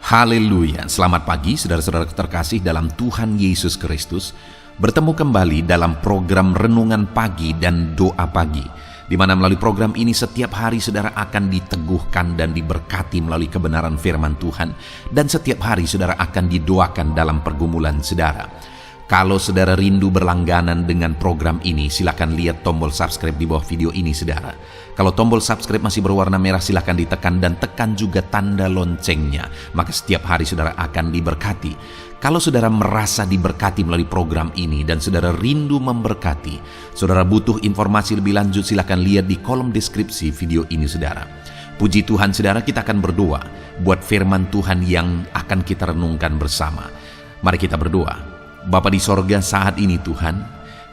Haleluya, selamat pagi saudara-saudara terkasih dalam Tuhan Yesus Kristus. Bertemu kembali dalam program Renungan Pagi dan Doa Pagi, di mana melalui program ini setiap hari saudara akan diteguhkan dan diberkati melalui kebenaran firman Tuhan, dan setiap hari saudara akan didoakan dalam pergumulan saudara. Kalau saudara rindu berlangganan dengan program ini, silakan lihat tombol subscribe di bawah video ini saudara. Kalau tombol subscribe masih berwarna merah, silakan ditekan dan tekan juga tanda loncengnya. Maka setiap hari saudara akan diberkati. Kalau saudara merasa diberkati melalui program ini dan saudara rindu memberkati, saudara butuh informasi lebih lanjut, silakan lihat di kolom deskripsi video ini saudara. Puji Tuhan saudara, kita akan berdoa buat firman Tuhan yang akan kita renungkan bersama. Mari kita berdoa. Bapa di sorga, saat ini Tuhan,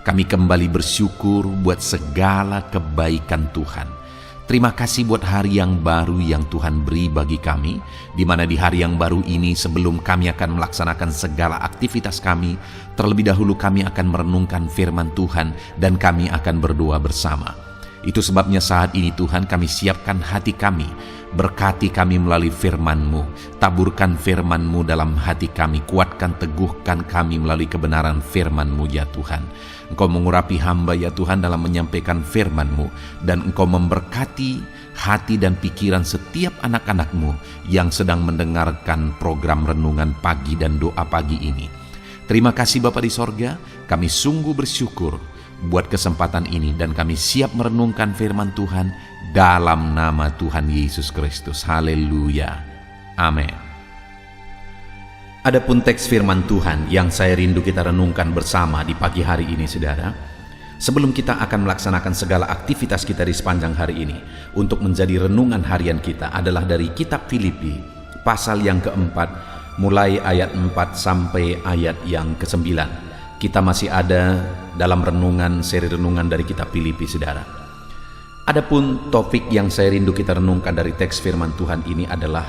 kami kembali bersyukur buat segala kebaikan Tuhan. Terima kasih buat hari yang baru yang Tuhan beri bagi kami, di mana di hari yang baru ini sebelum kami akan melaksanakan segala aktivitas kami, terlebih dahulu kami akan merenungkan firman Tuhan dan kami akan berdoa bersama. Itu sebabnya saat ini Tuhan kami siapkan hati kami, berkati kami melalui firman-Mu, taburkan firman-Mu dalam hati kami, kuatkan teguhkan kami melalui kebenaran firman-Mu ya Tuhan. Engkau mengurapi hamba ya Tuhan dalam menyampaikan firman-Mu, dan Engkau memberkati hati dan pikiran setiap anak-anak-Mu yang sedang mendengarkan program Renungan Pagi dan Doa Pagi ini. Terima kasih Bapa di sorga, kami sungguh bersyukur buat kesempatan ini dan kami siap merenungkan firman Tuhan dalam nama Tuhan Yesus Kristus. Haleluya. Amin. Adapun teks firman Tuhan yang saya rindu kita renungkan bersama di pagi hari ini saudara, sebelum kita akan melaksanakan segala aktivitas kita di sepanjang hari ini, untuk menjadi renungan harian kita adalah dari kitab Filipi pasal yang keempat, mulai ayat 4 sampai ayat yang ke-9. Kita masih ada dalam renungan, seri renungan dari kitab Filipi saudara. Adapun topik yang saya rindu kita renungkan dari teks firman Tuhan ini adalah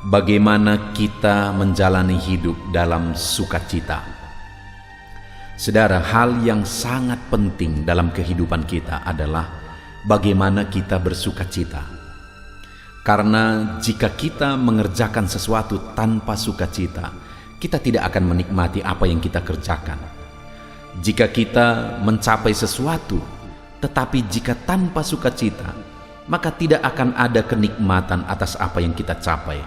bagaimana kita menjalani hidup dalam sukacita. Saudara, hal yang sangat penting dalam kehidupan kita adalah bagaimana kita bersukacita. Karena jika kita mengerjakan sesuatu tanpa sukacita, kita tidak akan menikmati apa yang kita kerjakan. Jika kita mencapai sesuatu, tetapi jika tanpa sukacita, maka tidak akan ada kenikmatan atas apa yang kita capai.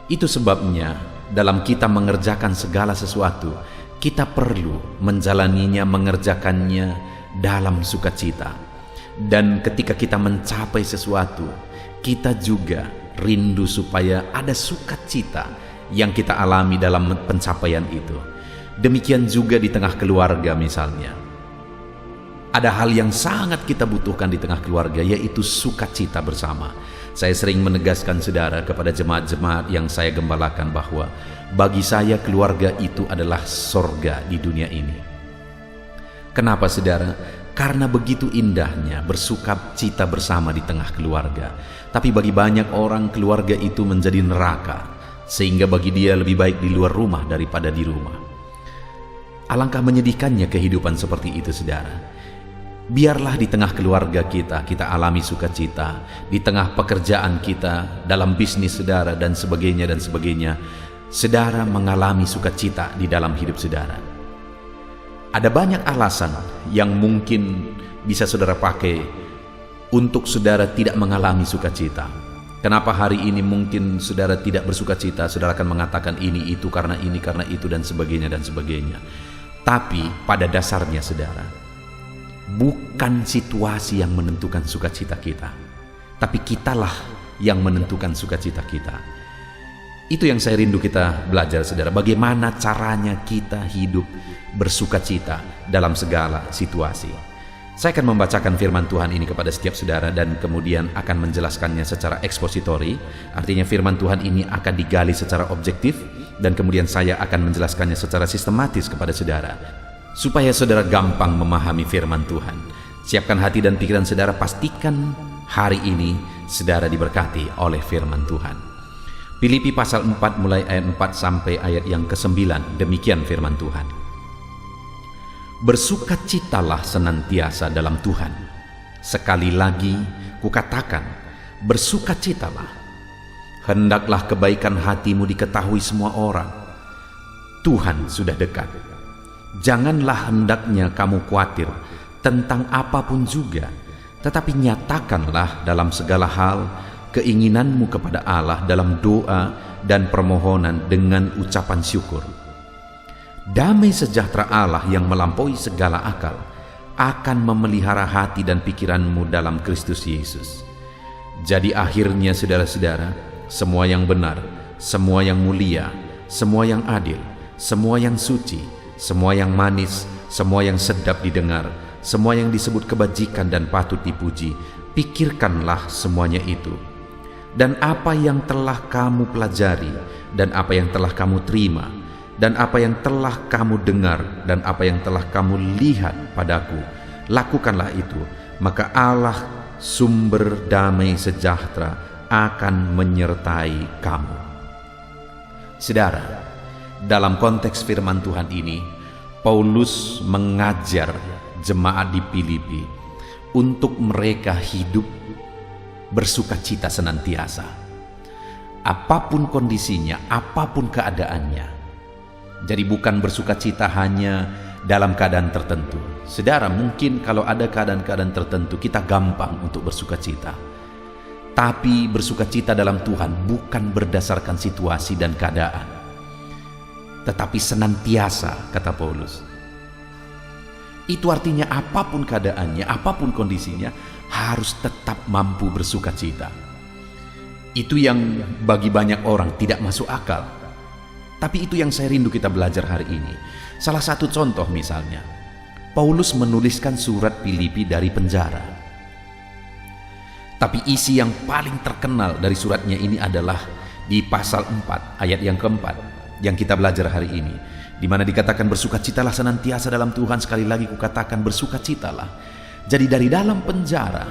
Itu sebabnya dalam kita mengerjakan segala sesuatu, kita perlu menjalaninya, mengerjakannya dalam sukacita. Dan ketika kita mencapai sesuatu, kita juga rindu supaya ada sukacita yang kita alami dalam pencapaian itu. Demikian juga di tengah keluarga misalnya. Ada hal yang sangat kita butuhkan di tengah keluarga, yaitu sukacita bersama. Saya sering menegaskan saudara kepada jemaat-jemaat yang saya gembalakan bahwa bagi saya keluarga itu adalah sorga di dunia ini. Kenapa saudara? Karena begitu indahnya bersukacita bersama di tengah keluarga. Tapi bagi banyak orang keluarga itu menjadi neraka, sehingga bagi dia lebih baik di luar rumah daripada di rumah. Alangkah menyedihkannya kehidupan seperti itu saudara. Biarlah di tengah keluarga kita alami sukacita, di tengah pekerjaan kita, dalam bisnis saudara dan sebagainya, saudara mengalami sukacita di dalam hidup saudara. Ada banyak alasan yang mungkin bisa saudara pakai untuk saudara tidak mengalami sukacita. Kenapa hari ini mungkin saudara tidak bersukacita? Saudara akan mengatakan ini, itu, karena ini, karena itu, dan sebagainya. Tapi pada dasarnya saudara, bukan situasi yang menentukan sukacita kita, tapi kitalah yang menentukan sukacita kita. Itu yang saya rindu kita belajar saudara, bagaimana caranya kita hidup bersukacita dalam segala situasi. Saya akan membacakan firman Tuhan ini kepada setiap saudara dan kemudian akan menjelaskannya secara ekspositori. Artinya firman Tuhan ini akan digali secara objektif dan kemudian saya akan menjelaskannya secara sistematis kepada saudara, supaya saudara gampang memahami firman Tuhan. Siapkan hati dan pikiran saudara, pastikan hari ini saudara diberkati oleh firman Tuhan. Filipi pasal 4 mulai ayat 4 sampai ayat yang ke-9, demikian firman Tuhan. Bersukacitalah senantiasa dalam Tuhan. Sekali lagi kukatakan, bersukacitalah. Hendaklah kebaikan hatimu diketahui semua orang. Tuhan sudah dekat. Janganlah hendaknya kamu khawatir tentang apapun juga, tetapi nyatakanlah dalam segala hal keinginanmu kepada Allah dalam doa dan permohonan dengan ucapan syukur. Damai sejahtera Allah yang melampaui segala akal akan memelihara hati dan pikiranmu dalam Kristus Yesus. Jadi akhirnya saudara-saudara, semua yang benar, semua yang mulia, semua yang adil, semua yang suci, semua yang manis, semua yang sedap didengar, semua yang disebut kebajikan dan patut dipuji, pikirkanlah semuanya itu. Dan apa yang telah kamu pelajari, dan apa yang telah kamu terima, dan apa yang telah kamu dengar, dan apa yang telah kamu lihat padaku, lakukanlah itu, maka Allah sumber damai sejahtera akan menyertai kamu. Saudara, dalam konteks firman Tuhan ini, Paulus mengajar jemaat di Filipi untuk mereka hidup bersukacita senantiasa, apapun kondisinya, apapun keadaannya. Jadi bukan bersukacita hanya dalam keadaan tertentu. Saudara, mungkin kalau ada keadaan-keadaan tertentu kita gampang untuk bersukacita. Tapi bersukacita dalam Tuhan bukan berdasarkan situasi dan keadaan, tetapi senantiasa, kata Paulus. Itu artinya apapun keadaannya, apapun kondisinya, harus tetap mampu bersukacita. Itu yang bagi banyak orang tidak masuk akal. Tapi itu yang saya rindu kita belajar hari ini. Salah satu contoh misalnya, Paulus menuliskan surat Filipi dari penjara. Tapi isi yang paling terkenal dari suratnya ini adalah di pasal 4 ayat yang keempat yang kita belajar hari ini, di mana dikatakan bersukacitalah senantiasa dalam Tuhan. Sekali lagi kukatakan bersukacitalah. Jadi dari dalam penjara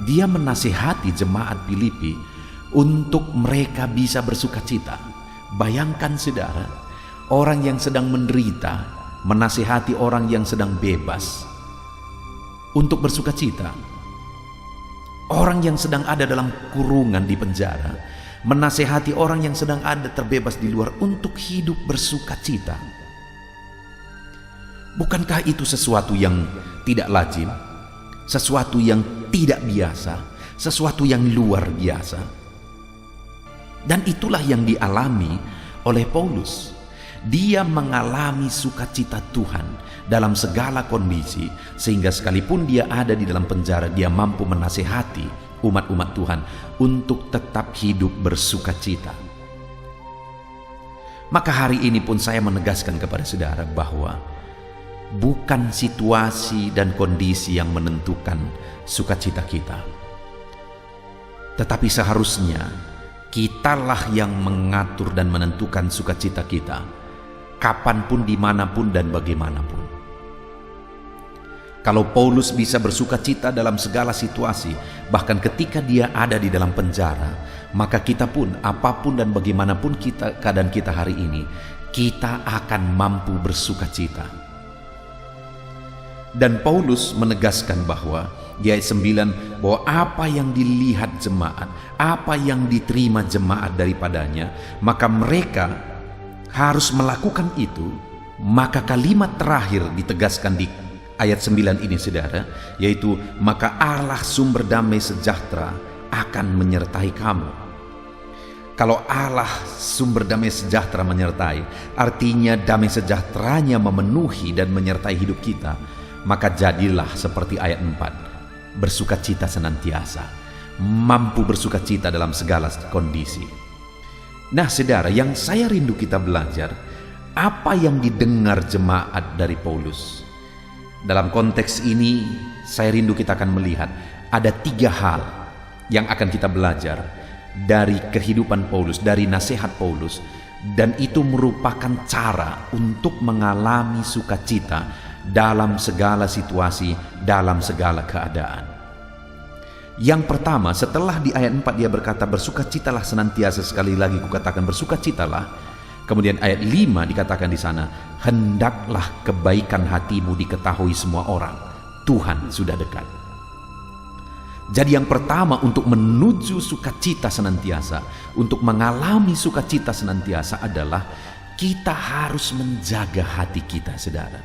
dia menasihati jemaat Filipi untuk mereka bisa bersukacita. Bayangkan saudara, orang yang sedang menderita menasihati orang yang sedang bebas untuk bersukacita. Orang yang sedang ada dalam kurungan di penjara menasihati orang yang sedang ada terbebas di luar untuk hidup bersukacita. Bukankah itu sesuatu yang tidak lazim, sesuatu yang tidak biasa, sesuatu yang luar biasa? Dan itulah yang dialami oleh Paulus. Dia mengalami sukacita Tuhan dalam segala kondisi, sehingga sekalipun dia ada di dalam penjara, dia mampu menasihati umat-umat Tuhan untuk tetap hidup bersukacita. Maka hari ini pun saya menegaskan kepada saudara bahwa bukan situasi dan kondisi yang menentukan sukacita kita, tetapi seharusnya kitalah yang mengatur dan menentukan sukacita kita, kapanpun, dimanapun, dan bagaimanapun. Kalau Paulus bisa bersukacita dalam segala situasi, bahkan ketika dia ada di dalam penjara, maka kita pun, apapun dan bagaimanapun keadaan kita hari ini, kita akan mampu bersukacita. Dan Paulus menegaskan bahwa di ayat 9, bahwa apa yang dilihat jemaat, apa yang diterima jemaat daripadanya, maka mereka harus melakukan itu. Maka kalimat terakhir ditegaskan di ayat 9 ini saudara, yaitu maka Allah sumber damai sejahtera akan menyertai kamu. Kalau Allah sumber damai sejahtera menyertai, artinya damai sejahteranya memenuhi dan menyertai hidup kita. Maka jadilah seperti ayat 4, bersukacita senantiasa, mampu bersukacita dalam segala kondisi. Nah saudara, yang saya rindu kita belajar, apa yang didengar jemaat dari Paulus. Dalam konteks ini saya rindu kita akan melihat ada 3 hal yang akan kita belajar dari kehidupan Paulus, dari nasihat Paulus, dan itu merupakan cara untuk mengalami sukacita dalam segala situasi, dalam segala keadaan. Yang pertama, setelah di ayat 4 dia berkata bersukacitalah senantiasa, sekali lagi kukatakan bersukacitalah. Kemudian ayat 5 dikatakan di sana, hendaklah kebaikan hatimu diketahui semua orang, Tuhan sudah dekat. Jadi yang pertama, untuk menuju sukacita senantiasa, untuk mengalami sukacita senantiasa adalah kita harus menjaga hati kita, saudara.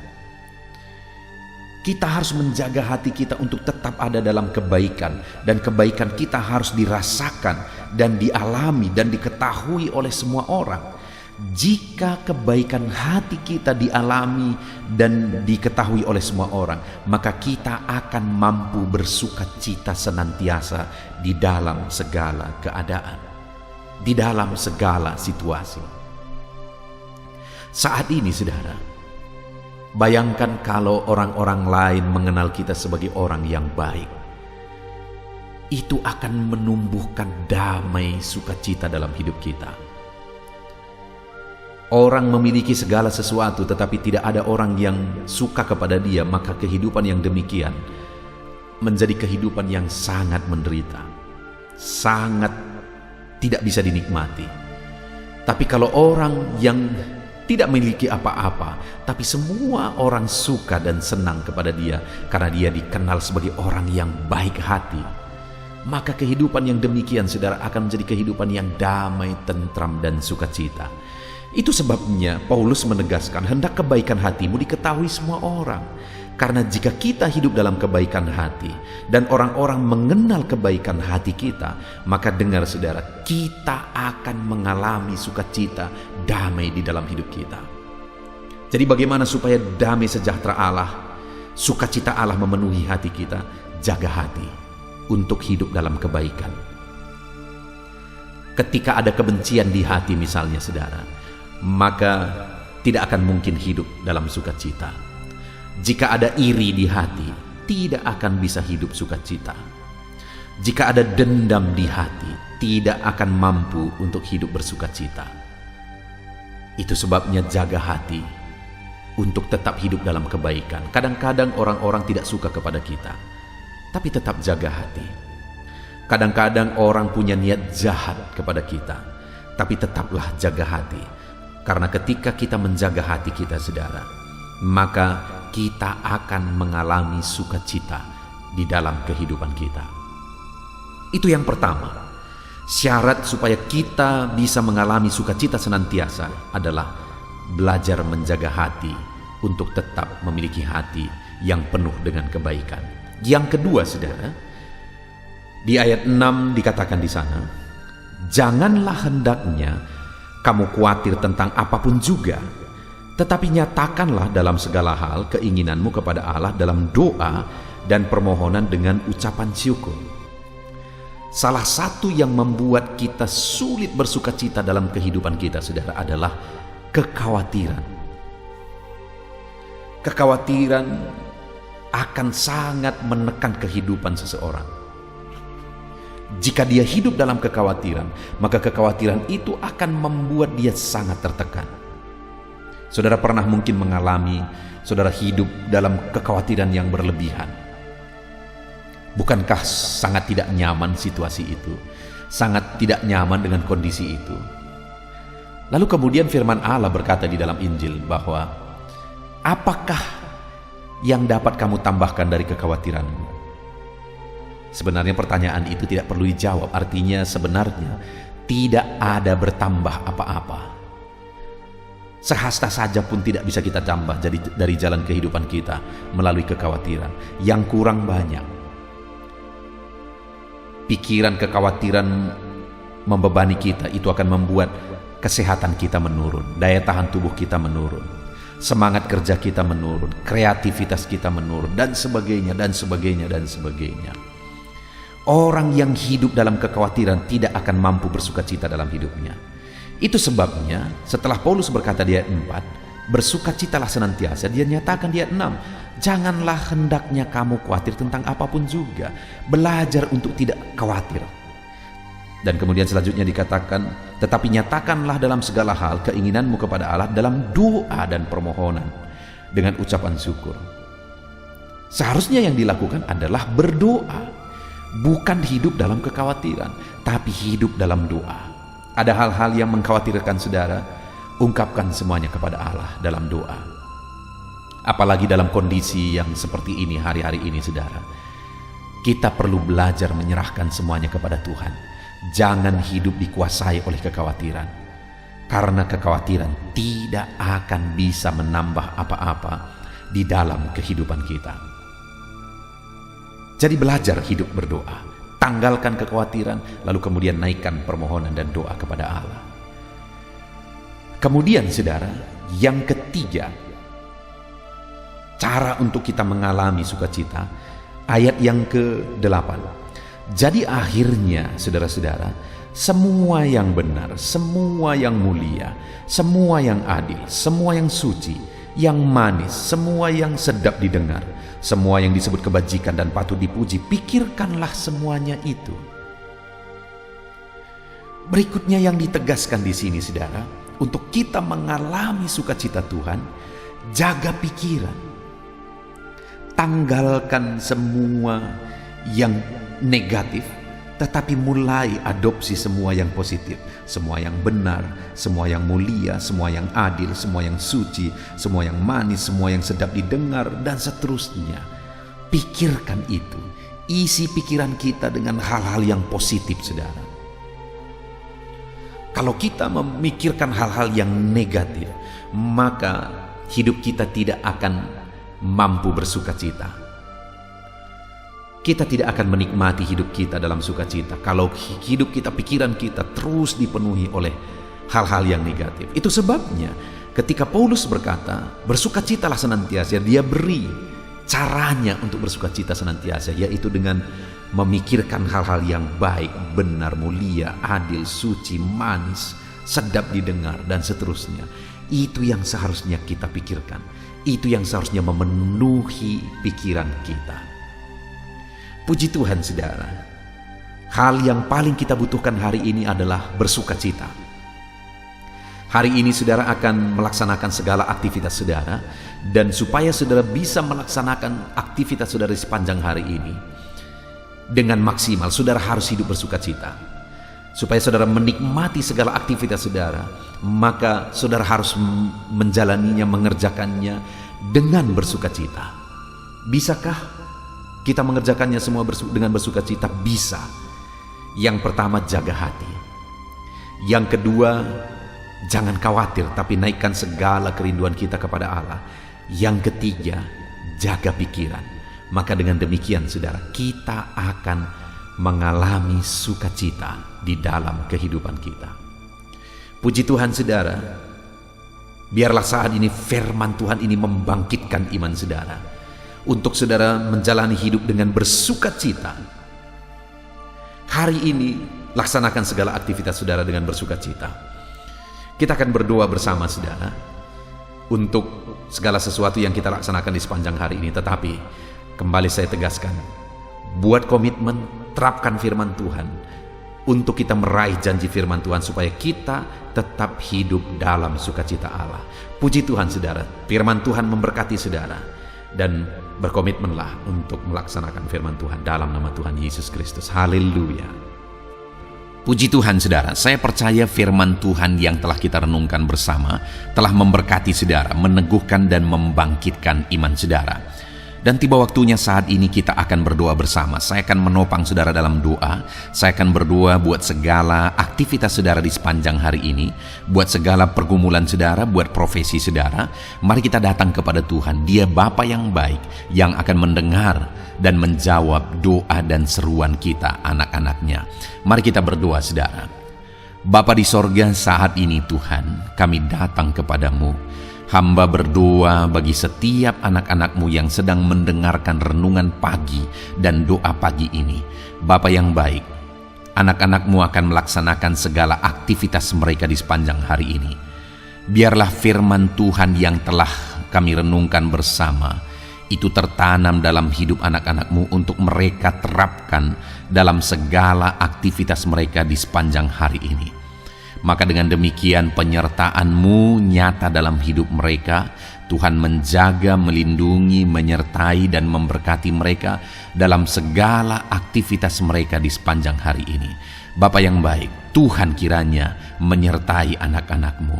Kita harus menjaga hati kita untuk tetap ada dalam kebaikan, dan kebaikan kita harus dirasakan dan dialami dan diketahui oleh semua orang. Jika kebaikan hati kita dialami dan diketahui oleh semua orang, maka kita akan mampu bersukacita senantiasa di dalam segala keadaan, di dalam segala situasi. Saat ini, saudara, bayangkan kalau orang-orang lain mengenal kita sebagai orang yang baik. Itu akan menumbuhkan damai sukacita dalam hidup kita. Orang memiliki segala sesuatu tetapi tidak ada orang yang suka kepada dia, maka kehidupan yang demikian menjadi kehidupan yang sangat menderita, sangat tidak bisa dinikmati. Tapi kalau orang yang tidak memiliki apa-apa, tapi semua orang suka dan senang kepada dia karena dia dikenal sebagai orang yang baik hati, maka kehidupan yang demikian, saudara, akan menjadi kehidupan yang damai, tentram, dan sukacita. Itu sebabnya Paulus menegaskan, hendak kebaikan hatimu diketahui semua orang. Karena jika kita hidup dalam kebaikan hati dan orang-orang mengenal kebaikan hati kita, maka dengar, saudara, kita akan mengalami sukacita, damai di dalam hidup kita. Jadi bagaimana supaya damai sejahtera Allah, sukacita Allah memenuhi hati kita? Jaga hati untuk hidup dalam kebaikan. Ketika ada kebencian di hati misalnya, saudara, maka tidak akan mungkin hidup dalam sukacita. Jika ada iri di hati, tidak akan bisa hidup sukacita. Jika ada dendam di hati, tidak akan mampu untuk hidup bersukacita. Itu sebabnya jaga hati untuk tetap hidup dalam kebaikan. Kadang-kadang orang-orang tidak suka kepada kita, tapi tetap jaga hati. Kadang-kadang orang punya niat jahat kepada kita, tapi tetaplah jaga hati. Karena ketika kita menjaga hati kita, saudara, maka kita akan mengalami sukacita di dalam kehidupan kita. Itu yang pertama. Syarat supaya kita bisa mengalami sukacita senantiasa adalah belajar menjaga hati untuk tetap memiliki hati yang penuh dengan kebaikan. Yang kedua, saudara, di ayat 6 dikatakan di sana, janganlah hendaknya kamu khawatir tentang apapun juga, tetapi nyatakanlah dalam segala hal keinginanmu kepada Allah dalam doa dan permohonan dengan ucapan syukur. Salah satu yang membuat kita sulit bersukacita dalam kehidupan kita, saudara, adalah kekhawatiran. Kekhawatiran akan sangat menekan kehidupan seseorang. Jika dia hidup dalam kekhawatiran, maka kekhawatiran itu akan membuat dia sangat tertekan. Saudara pernah mungkin mengalami, saudara hidup dalam kekhawatiran yang berlebihan. Bukankah sangat tidak nyaman situasi itu? Sangat tidak nyaman dengan kondisi itu. Lalu kemudian firman Allah berkata di dalam Injil bahwa, apakah yang dapat kamu tambahkan dari kekhawatiranmu? Sebenarnya pertanyaan itu tidak perlu dijawab. Artinya sebenarnya tidak ada bertambah apa-apa. Sehasta saja pun tidak bisa kita tambah dari jalan kehidupan kita melalui kekhawatiran. Yang kurang banyak. Pikiran kekhawatiran membebani kita, itu akan membuat kesehatan kita menurun, daya tahan tubuh kita menurun, semangat kerja kita menurun, kreativitas kita menurun, dan sebagainya, dan sebagainya, dan sebagainya. Orang yang hidup dalam kekhawatiran tidak akan mampu bersukacita dalam hidupnya. Itu sebabnya setelah Paulus berkata di ayat 4, bersukacitalah senantiasa, dia nyatakan di ayat 6, janganlah hendaknya kamu khawatir tentang apapun juga. Belajar untuk tidak khawatir. Dan kemudian selanjutnya dikatakan, tetapi nyatakanlah dalam segala hal keinginanmu kepada Allah dalam doa dan permohonan dengan ucapan syukur. Seharusnya yang dilakukan adalah berdoa. Bukan hidup dalam kekhawatiran, tapi hidup dalam doa. Ada hal-hal yang mengkhawatirkan saudara, ungkapkan semuanya kepada Allah dalam doa. Apalagi dalam kondisi yang seperti ini hari-hari ini, saudara. Kita perlu belajar menyerahkan semuanya kepada Tuhan. Jangan hidup dikuasai oleh kekhawatiran, karena kekhawatiran tidak akan bisa menambah apa-apa di dalam kehidupan kita. Jadi belajar hidup berdoa, tanggalkan kekhawatiran, lalu kemudian naikkan permohonan dan doa kepada Allah. Kemudian saudara, yang ketiga, cara untuk kita mengalami sukacita, ayat yang ke-8. Jadi akhirnya saudara-saudara, semua yang benar, semua yang mulia, semua yang adil, semua yang suci, yang manis, semua yang sedap didengar, semua yang disebut kebajikan dan patut dipuji, pikirkanlah semuanya itu. Berikutnya yang ditegaskan di sini saudara, untuk kita mengalami sukacita Tuhan, jaga pikiran. Tanggalkan semua yang negatif, tetapi mulai adopsi semua yang positif, semua yang benar, semua yang mulia, semua yang adil, semua yang suci, semua yang manis, semua yang sedap didengar, dan seterusnya. Pikirkan itu, isi pikiran kita dengan hal-hal yang positif saudara. Kalau kita memikirkan hal-hal yang negatif, maka hidup kita tidak akan mampu bersukacita. Kita tidak akan menikmati hidup kita dalam sukacita kalau hidup kita, pikiran kita terus dipenuhi oleh hal-hal yang negatif. Itu sebabnya ketika Paulus berkata, bersukacitalah senantiasa, dia beri caranya untuk bersukacita senantiasa, yaitu dengan memikirkan hal-hal yang baik, benar, mulia, adil, suci, manis, sedap didengar, dan seterusnya. Itu yang seharusnya kita pikirkan. Itu yang seharusnya memenuhi pikiran kita. Puji Tuhan saudara, hal yang paling kita butuhkan hari ini adalah bersukacita. Hari ini saudara akan melaksanakan segala aktivitas saudara, dan supaya saudara bisa melaksanakan aktivitas saudara di sepanjang hari ini dengan maksimal, saudara harus hidup bersukacita. Supaya saudara menikmati segala aktivitas saudara, maka saudara harus menjalaninya, mengerjakannya dengan bersukacita. Bisakah kita mengerjakannya semua dengan bersukacita? Bisa. Yang pertama, jaga hati. Yang kedua, jangan khawatir, tapi naikkan segala kerinduan kita kepada Allah. Yang ketiga, jaga pikiran. Maka dengan demikian saudara, kita akan mengalami sukacita di dalam kehidupan kita. Puji Tuhan saudara, biarlah saat ini firman Tuhan ini membangkitkan iman saudara, untuk saudara menjalani hidup dengan bersukacita. Hari ini laksanakan segala aktivitas saudara dengan bersukacita. Kita akan berdoa bersama saudara untuk segala sesuatu yang kita laksanakan di sepanjang hari ini. Tetapi kembali saya tegaskan, buat komitmen, terapkan firman Tuhan untuk kita meraih janji firman Tuhan, supaya kita tetap hidup dalam sukacita Allah. Puji Tuhan saudara, firman Tuhan memberkati saudara, dan berkomitmenlah untuk melaksanakan firman Tuhan dalam nama Tuhan Yesus Kristus. Haleluya. Puji Tuhan saudara, saya percaya firman Tuhan yang telah kita renungkan bersama telah memberkati saudara, meneguhkan dan membangkitkan iman saudara. Dan tiba waktunya saat ini kita akan berdoa bersama. Saya akan menopang saudara dalam doa. Saya akan berdoa buat segala aktivitas saudara di sepanjang hari ini, buat segala pergumulan saudara, buat profesi saudara. Mari kita datang kepada Tuhan. Dia Bapa yang baik, yang akan mendengar dan menjawab doa dan seruan kita, anak-anaknya. Mari kita berdoa saudara. Bapa di sorga, saat ini Tuhan, kami datang kepadamu. Hamba berdoa bagi setiap anak-anak-Mu yang sedang mendengarkan renungan pagi dan doa pagi ini. Bapa yang baik, anak-anak-Mu akan melaksanakan segala aktivitas mereka di sepanjang hari ini. Biarlah firman Tuhan yang telah kami renungkan bersama itu tertanam dalam hidup anak-anak-Mu untuk mereka terapkan dalam segala aktivitas mereka di sepanjang hari ini. Maka dengan demikian penyertaan-Mu nyata dalam hidup mereka. Tuhan menjaga, melindungi, menyertai dan memberkati mereka dalam segala aktivitas mereka di sepanjang hari ini. Bapa yang baik, Tuhan kiranya menyertai anak-anak-Mu.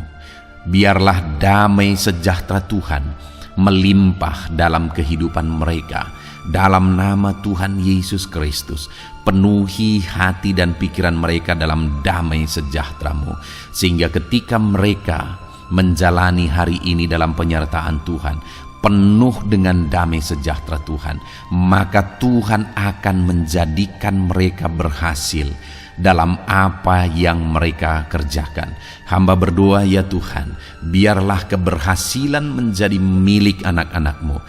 Biarlah damai sejahtera Tuhan melimpah dalam kehidupan mereka. dalam nama Tuhan Yesus Kristus. Penuhi hati dan pikiran mereka dalam damai sejahtera-Mu, sehingga ketika mereka menjalani hari ini dalam penyertaan Tuhan, penuh dengan damai sejahtera Tuhan, maka Tuhan akan menjadikan mereka berhasil dalam apa yang mereka kerjakan. Hamba berdoa ya Tuhan, biarlah keberhasilan menjadi milik anak-anak-Mu.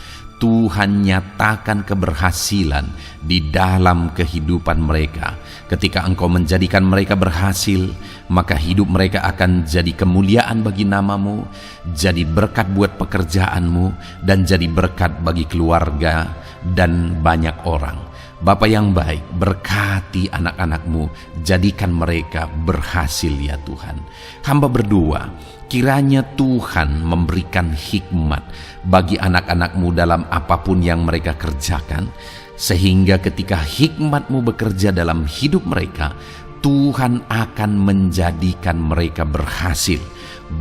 Tuhan nyatakan keberhasilan di dalam kehidupan mereka. Ketika Engkau menjadikan mereka berhasil, maka hidup mereka akan jadi kemuliaan bagi nama-Mu, jadi berkat buat pekerjaan-Mu, dan jadi berkat bagi keluarga dan banyak orang. Bapa yang baik, berkati anak-anak-Mu, jadikan mereka berhasil ya Tuhan. Hamba berdoa, kiranya Tuhan memberikan hikmat bagi anak-anak-Mu dalam apapun yang mereka kerjakan, sehingga ketika hikmat-Mu bekerja dalam hidup mereka, Tuhan akan menjadikan mereka berhasil.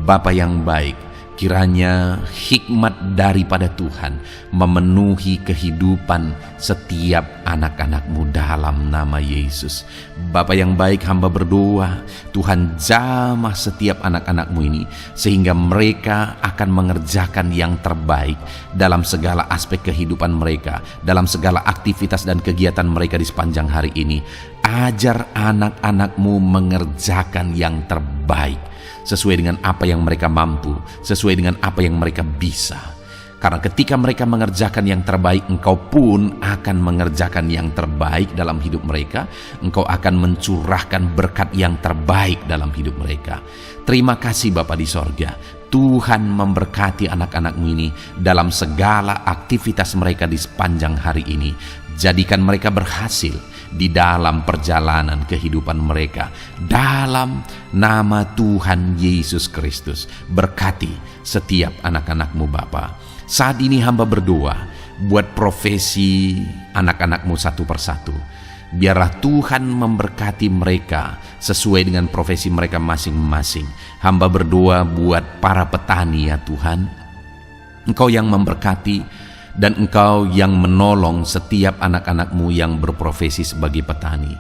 Bapa yang baik, kiranya hikmat daripada Tuhan memenuhi kehidupan setiap anak-anak-Mu dalam nama Yesus. Bapa yang baik, hamba berdoa, Tuhan jamah setiap anak-anak-Mu ini, sehingga mereka akan mengerjakan yang terbaik dalam segala aspek kehidupan mereka, dalam segala aktivitas dan kegiatan mereka di sepanjang hari ini. Ajar anak-anak-Mu mengerjakan yang terbaik, sesuai dengan apa yang mereka mampu, sesuai dengan apa yang mereka bisa. Karena ketika mereka mengerjakan yang terbaik, Engkau pun akan mengerjakan yang terbaik dalam hidup mereka. Engkau akan mencurahkan berkat yang terbaik dalam hidup mereka. Terima kasih Bapa di sorga. Tuhan memberkati anak-anak-Mu ini dalam segala aktivitas mereka di sepanjang hari ini. Jadikan mereka berhasil di dalam perjalanan kehidupan mereka. Dalam nama Tuhan Yesus Kristus, berkati setiap anak-anak-Mu Bapa. Saat ini hamba berdoa buat profesi anak-anak-Mu satu persatu. Biarlah Tuhan memberkati mereka sesuai dengan profesi mereka masing-masing. Hamba berdoa buat para petani ya Tuhan. Engkau yang memberkati dan Engkau yang menolong setiap anak-anak-Mu yang berprofesi sebagai petani.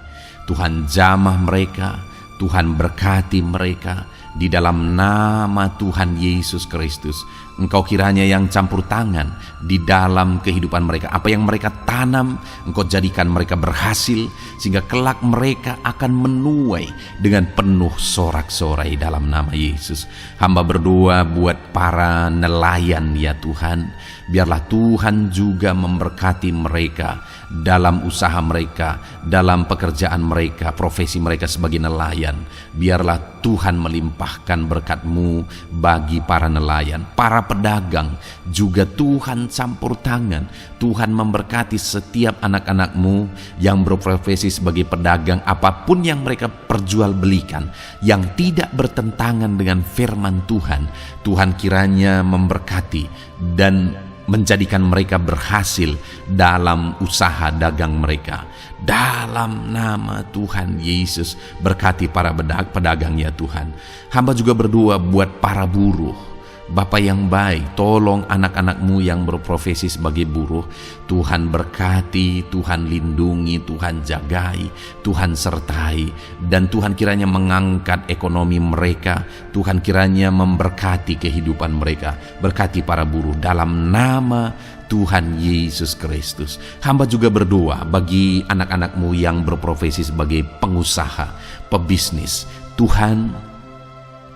Tuhan jamah mereka, Tuhan berkati mereka di dalam nama Tuhan Yesus Kristus. Engkau kiranya yang campur tangan di dalam kehidupan mereka. Apa yang mereka tanam, Engkau jadikan mereka berhasil, sehingga kelak mereka akan menuai dengan penuh sorak-sorai dalam nama Yesus. Hamba berdoa buat para nelayan ya Tuhan. Biarlah Tuhan juga memberkati mereka dalam usaha mereka, dalam pekerjaan mereka, profesi mereka sebagai nelayan. Biarlah Tuhan melimpahkan berkat-Mu bagi para nelayan, para pedagang juga Tuhan campur tangan. Tuhan memberkati setiap anak-anak-Mu yang berprofesi sebagai pedagang, apapun yang mereka perjualbelikan yang tidak bertentangan dengan firman Tuhan. Tuhan kiranya memberkati dan menjadikan mereka berhasil dalam usaha dagang mereka. Dalam nama Tuhan Yesus, berkati para pedagang ya Tuhan. Hamba juga berdoa buat para buruh. Bapa yang baik, tolong anak-anak-Mu yang berprofesi sebagai buruh. Tuhan berkati, Tuhan lindungi, Tuhan jagai, Tuhan sertai. Dan Tuhan kiranya mengangkat ekonomi mereka. Tuhan kiranya memberkati kehidupan mereka. Berkati para buruh dalam nama Tuhan Yesus Kristus. Hamba juga berdoa bagi anak-anak-Mu yang berprofesi sebagai pengusaha, pebisnis.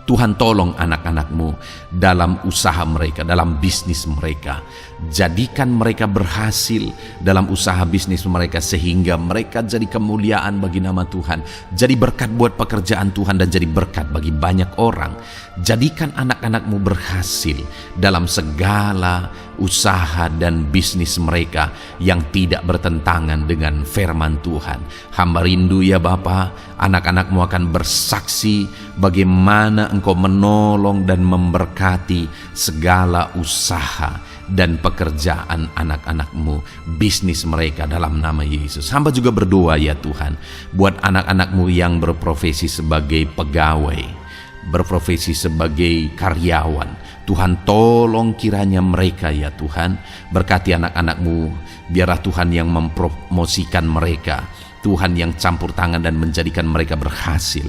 Tuhan tolong anak-anak-Mu dalam usaha mereka, dalam bisnis mereka. Jadikan mereka berhasil dalam usaha bisnis mereka, sehingga mereka jadi kemuliaan bagi nama Tuhan. Jadi berkat buat pekerjaan Tuhan dan jadi berkat bagi banyak orang. Jadikan anak-anak-Mu berhasil dalam segala usaha dan bisnis mereka yang tidak bertentangan dengan firman Tuhan. Hamba rindu ya Bapa, anak-anak-Mu akan bersaksi bagaimana Engkau menolong dan memberkati segala usaha dan pekerjaan anak-anak-Mu, bisnis mereka dalam nama Yesus. Hamba juga berdoa ya Tuhan buat anak-anak-Mu yang berprofesi sebagai pegawai. berprofesi sebagai karyawan. Tuhan, tolong kiranya mereka ya Tuhan, berkati anak-anak-Mu, biarlah Tuhan yang mempromosikan mereka, Tuhan yang campur tangan dan menjadikan mereka berhasil.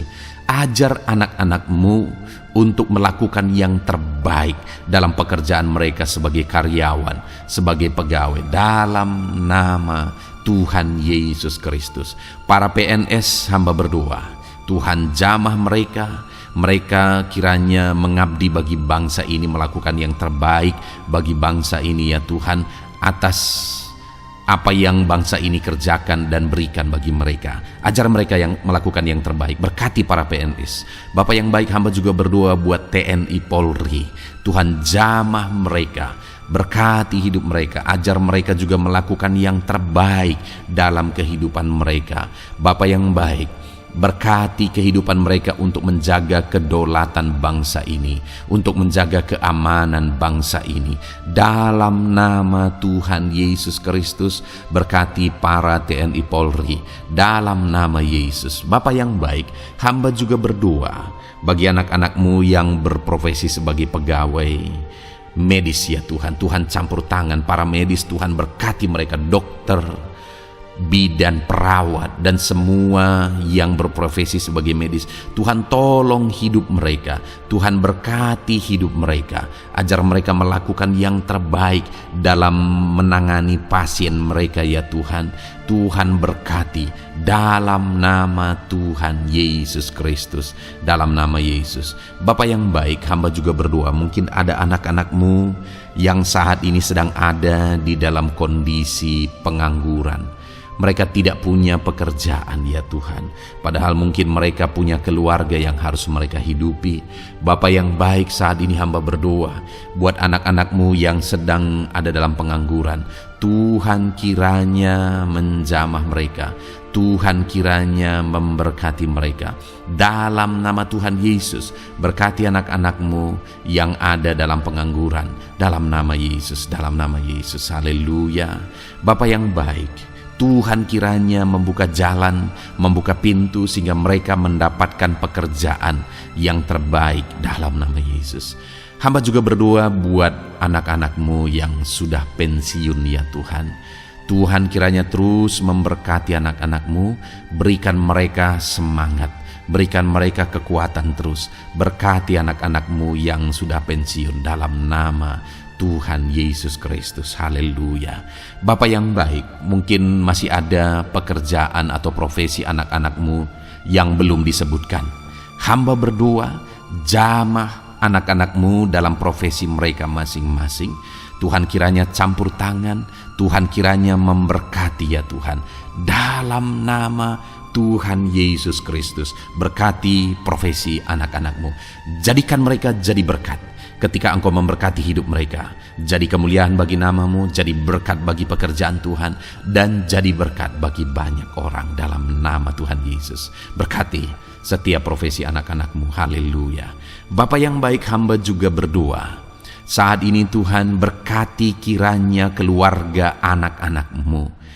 Ajar anak-anak-Mu untuk melakukan yang terbaik dalam pekerjaan mereka sebagai karyawan, sebagai pegawai, dalam nama Tuhan Yesus Kristus. Para PNS, hamba berdoa, Tuhan jamah mereka kiranya mengabdi bagi bangsa ini, melakukan yang terbaik bagi bangsa ini ya Tuhan, atas apa yang bangsa ini kerjakan dan berikan bagi mereka. Ajar mereka yang melakukan yang terbaik. Berkati para PNS. Bapak yang baik, hamba juga berdoa buat TNI Polri. Tuhan jamah mereka, berkati hidup mereka, ajar mereka juga melakukan yang terbaik dalam kehidupan mereka. Bapak yang baik, berkati kehidupan mereka untuk menjaga kedaulatan bangsa ini, untuk menjaga keamanan bangsa ini. Dalam nama Tuhan Yesus Kristus, berkati para TNI Polri, dalam nama Yesus. Bapa yang baik, hamba juga berdoa bagi anak-anak-Mu yang berprofesi sebagai pegawai medis ya Tuhan. Tuhan campur tangan para medis, Tuhan berkati mereka, dokter, bidan, perawat, dan semua yang berprofesi sebagai medis. Tuhan tolong hidup mereka, Tuhan berkati hidup mereka, ajar mereka melakukan yang terbaik dalam menangani pasien mereka ya Tuhan. Tuhan berkati dalam nama Tuhan Yesus Kristus, dalam nama Yesus. Bapa yang baik, hamba juga berdoa, mungkin ada anak-anak-Mu yang saat ini sedang ada di dalam kondisi pengangguran. Mereka tidak punya pekerjaan ya Tuhan, padahal mungkin mereka punya keluarga yang harus mereka hidupi. Bapa yang baik, saat ini hamba berdoa buat anak-anak-Mu yang sedang ada dalam pengangguran. Tuhan kiranya menjamah mereka, Tuhan kiranya memberkati mereka. Dalam nama Tuhan Yesus, berkati anak-anak-Mu yang ada dalam pengangguran, dalam nama Yesus, dalam nama Yesus. Haleluya. Bapa yang baik, Tuhan kiranya membuka jalan, membuka pintu sehingga mereka mendapatkan pekerjaan yang terbaik dalam nama Yesus. Hamba juga berdoa buat anak-anak-Mu yang sudah pensiun ya Tuhan. Tuhan kiranya terus memberkati anak-anak-Mu, berikan mereka semangat, berikan mereka kekuatan terus. Berkati anak-anak-Mu yang sudah pensiun dalam nama Tuhan Yesus Kristus. Haleluya. Bapa yang baik, mungkin masih ada pekerjaan atau profesi anak-anak-Mu yang belum disebutkan. Hamba berdoa, jamah anak-anak-Mu dalam profesi mereka masing-masing. Tuhan kiranya campur tangan, Tuhan kiranya memberkati ya Tuhan. Dalam nama Tuhan Yesus Kristus, berkati profesi anak-anak-Mu. Jadikan mereka jadi berkat ketika Engkau memberkati hidup mereka. Jadi kemuliaan bagi nama-Mu, jadi berkat bagi pekerjaan Tuhan, dan jadi berkat bagi banyak orang dalam nama Tuhan Yesus. Berkati setiap profesi anak-anak-Mu. Haleluya. Bapa yang baik, hamba juga berdoa saat ini Tuhan, berkati kiranya keluarga anak-anak-Mu.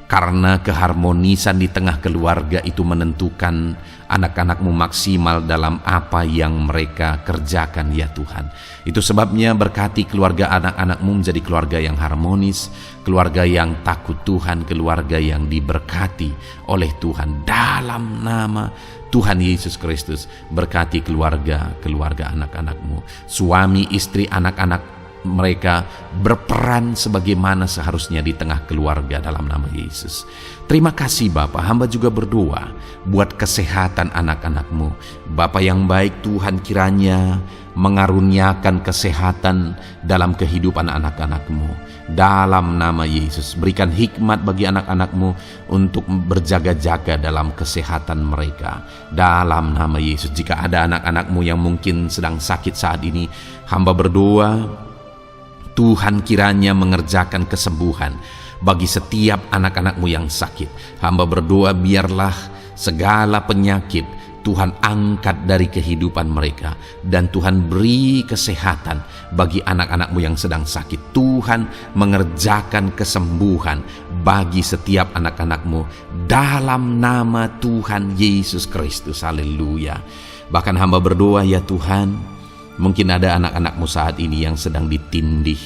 Karena keharmonisan di tengah keluarga itu menentukan anak-anak-Mu maksimal dalam apa yang mereka kerjakan ya Tuhan. Itu sebabnya berkati keluarga anak-anak-Mu menjadi keluarga yang harmonis, keluarga yang takut Tuhan, keluarga yang diberkati oleh Tuhan. Dalam nama Tuhan Yesus Kristus, berkati keluarga anak-anak-Mu. Suami, istri, anak-anak mereka berperan sebagaimana seharusnya di tengah keluarga dalam nama Yesus. Terima kasih Bapa, hamba juga berdoa buat kesehatan anak-anak-Mu. Bapa yang baik, Tuhan kiranya mengaruniakan kesehatan dalam kehidupan anak-anak-Mu. Dalam nama Yesus, berikan hikmat bagi anak-anak-Mu untuk berjaga-jaga dalam kesehatan mereka. Dalam nama Yesus, jika ada anak-anak-Mu yang mungkin sedang sakit saat ini, hamba berdoa Tuhan kiranya mengerjakan kesembuhan bagi setiap anak-anak-Mu yang sakit. Hamba berdoa biarlah segala penyakit Tuhan angkat dari kehidupan mereka, dan Tuhan beri kesehatan bagi anak-anak-Mu yang sedang sakit. Tuhan mengerjakan kesembuhan bagi setiap anak-anak-Mu dalam nama Tuhan Yesus Kristus. Haleluya. Bahkan hamba berdoa, ya Tuhan, mungkin ada anak-anak-Mu saat ini yang sedang ditindih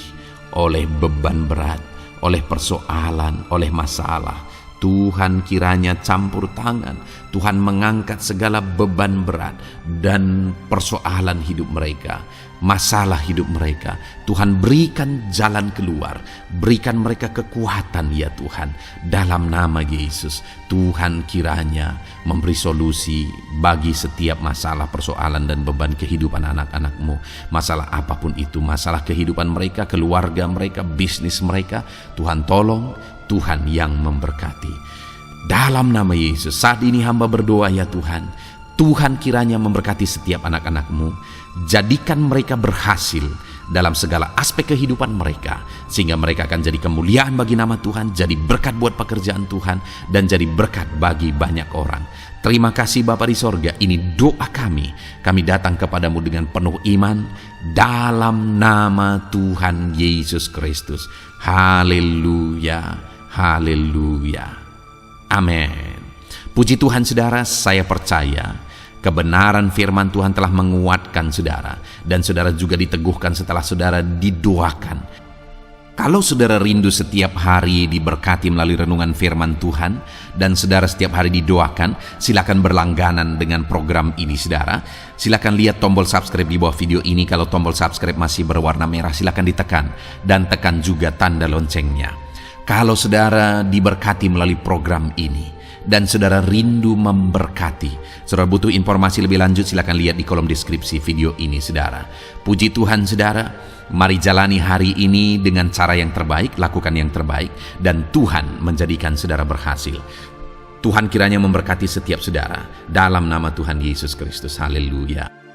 oleh beban berat, oleh persoalan, oleh masalah. Tuhan kiranya campur tangan, Tuhan mengangkat segala beban berat dan persoalan hidup mereka, masalah hidup mereka. Tuhan berikan jalan keluar, berikan mereka kekuatan ya Tuhan. Dalam nama Yesus, Tuhan kiranya memberi solusi bagi setiap masalah, persoalan dan beban kehidupan anak-anak-Mu. Masalah apapun itu, masalah kehidupan mereka, keluarga mereka, bisnis mereka, Tuhan tolong, Tuhan yang memberkati. Dalam nama Yesus, saat ini hamba berdoa ya Tuhan, Tuhan kiranya memberkati setiap anak-anak-Mu, jadikan mereka berhasil dalam segala aspek kehidupan mereka, sehingga mereka akan jadi kemuliaan bagi nama Tuhan, jadi berkat buat pekerjaan Tuhan, dan jadi berkat bagi banyak orang. Terima kasih Bapa di sorga, ini doa kami. Kami datang kepadamu dengan penuh iman, dalam nama Tuhan Yesus Kristus. Haleluya. Haleluya. Amin. Puji Tuhan saudara, saya percaya kebenaran firman Tuhan telah menguatkan saudara, dan saudara juga diteguhkan setelah saudara didoakan. Kalau saudara rindu setiap hari diberkati melalui renungan firman Tuhan, dan saudara setiap hari didoakan, silakan berlangganan dengan program ini saudara. Silakan lihat tombol subscribe di bawah video ini. Kalau tombol subscribe masih berwarna merah, silakan ditekan, dan tekan juga tanda loncengnya. Kalau saudara diberkati melalui program ini dan saudara rindu memberkati, saudara butuh informasi lebih lanjut, silakan lihat di kolom deskripsi video ini saudara. Puji Tuhan saudara, mari jalani hari ini dengan cara yang terbaik, lakukan yang terbaik, dan Tuhan menjadikan saudara berhasil. Tuhan kiranya memberkati setiap saudara dalam nama Tuhan Yesus Kristus. Haleluya.